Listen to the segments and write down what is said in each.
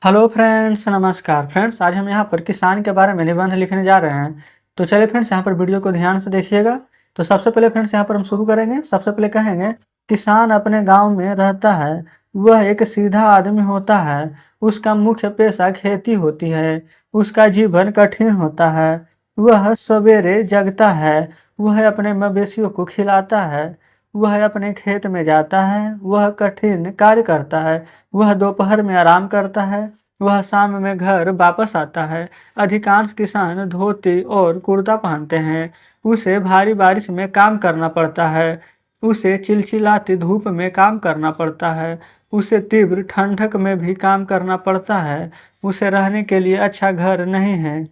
Hello friends, नमस्कार friends. आज हम यहाँ पर किसान के बारे में निबंध लिखने जा रहे हैं। तो चलिए फ्रेंड्स, यहाँ पर वीडियो को ध्यान से देखिएगा। तो सबसे पहले फ्रेंड्स यहाँ पर हम शुरू करेंगे। सबसे पहले कहेंगे, किसान अपने गांव में रहता है। वह एक सीधा आदमी होता है। उसका मुख्य पेशा खेती होती है। उसका जीवन कठिन होता है। वह सवेरे जगता है। वह अपने मवेशियों को खिलाता है। वह अपने खेत में जाता है। वह कठिन कार्य करता है। वह दोपहर में आराम करता है। वह शाम में घर वापस आता है। अधिकांश किसान धोती और कुर्ता पहनते हैं। उसे भारी बारिश में काम करना पड़ता है। उसे चिलचिलाती धूप में काम करना पड़ता है। उसे तीव्र ठंडक में भी काम करना पड़ता है। उसे रहने के लिए अच्छा घर नहीं है।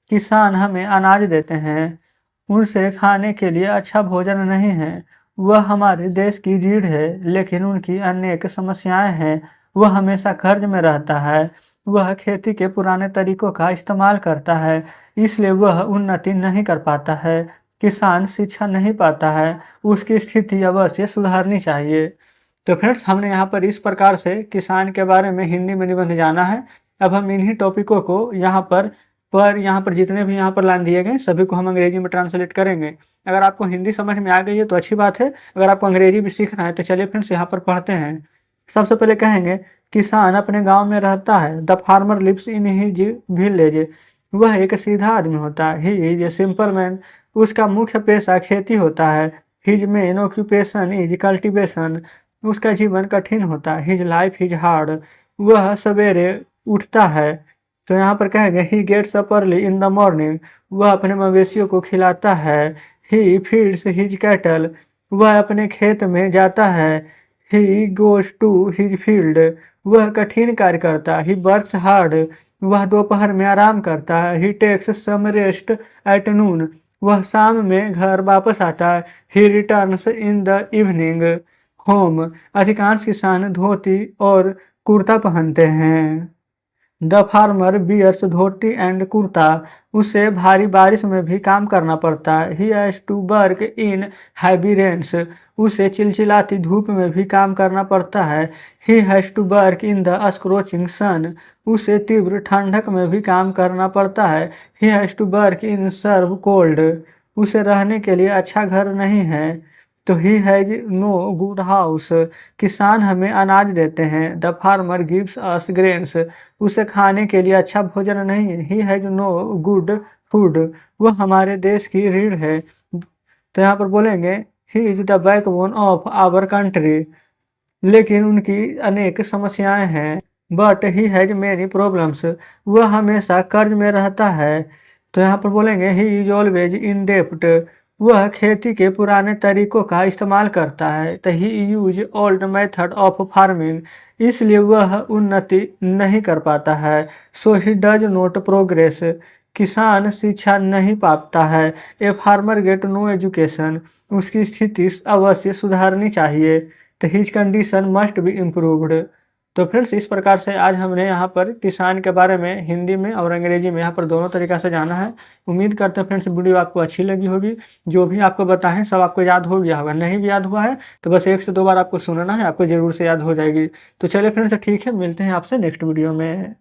किसान हमें अनाज देते हैं। उनसे खाने के लिए अच्छा भोजन नहीं है। वह हमारे देश की रीढ़ है, लेकिन उनकी अनेक समस्याएं हैं। वह हमेशा कर्ज में रहता है। वह खेती के पुराने तरीकों का इस्तेमाल करता है, इसलिए वह उन्नति नहीं कर पाता है। किसान शिक्षा नहीं पाता है। उसकी स्थिति अवश्य सुधारनी चाहिए। तो फ्रेंड्स, हमने यहाँ पर इस प्रकार से किसान के बारे में हिंदी में निबंध जाना है। अब हम इन्हीं टॉपिकों को यहाँ पर जितने भी यहाँ पर लाइन दिए गए सभी को हम अंग्रेजी में ट्रांसलेट करेंगे। अगर आपको हिंदी समझ में आ गई है तो अच्छी बात है। अगर आपको अंग्रेजी भी सीखना है तो चलिए फ्रेंड्स यहाँ पर पढ़ते हैं। सबसे पहले कहेंगे, किसान अपने गांव में रहता है। The farmer lives in his village. वह एक सीधा आदमी होता है। He is a simple man. उसका मुख्य पेशा खेती होता है। His main occupation is cultivation. उसका जीवन कठिन होता है। His life is hard. वह सवेरे उठता है। तो यहाँ पर कहेंगे, he gets up early in the morning. वह अपने मवेशियों को खिलाता है। He feeds his cattle. वह अपने खेत में जाता है। He goes to his field. वह कठिन कार्य करता है। He works hard. वह दोपहर में आराम करता है। He takes some rest at noon. वह शाम में घर वापस आता है। He returns in the evening home. अधिकांश किसान धोती और कुर्ता पहनते हैं। The farmer bears dhoti and kurta. उसे भारी बारिश में भी काम करना पड़ता है। He has to work in heavy rains. उसे चिलचिलाती धूप में भी काम करना पड़ता है। He has to work in the scorching sun. उसे तीव्र ठंडक में भी काम करना पड़ता है। He has to work in severe cold. उसे रहने के लिए अच्छा घर नहीं है। तो he has no good house. किसान हमें अनाज देते हैं। The farmer gives us grains. उसे खाने के लिए अच्छा भोजन नहीं है। He has no good food. वह हमारे देश की रीढ़ है। तो यहाँ पर बोलेंगे, he is the backbone of our country. लेकिन उनकी अनेक समस्याएं हैं। But he has many problems. वह हमेशा कर्ज में रहता है। तो यहाँ पर बोलेंगे, ही इज ऑलवेज इन डेप्ट। वह खेती के पुराने तरीकों का इस्तेमाल करता है। तो he use old method of farming. इसलिए वह उन्नति नहीं कर पाता है। So he does not progress. किसान शिक्षा नहीं पाता है। A farmer get no education. उसकी स्थिति अवश्य सुधारनी चाहिए। तो his condition must be improved. तो फ्रेंड्स, इस प्रकार से आज हमने यहाँ पर किसान के बारे में हिंदी में और अंग्रेजी में यहाँ पर दोनों तरीका से जाना है। उम्मीद करते हैं फ्रेंड्स वीडियो आपको अच्छी लगी होगी। जो भी आपको बताएं सब आपको याद हो गया होगा। नहीं भी याद हुआ है तो बस 1 से 2 बार आपको सुनना है, आपको जरूर से याद हो जाएगी। तो चलिए फ्रेंड्स, ठीक है, मिलते हैं आपसे नेक्स्ट वीडियो में।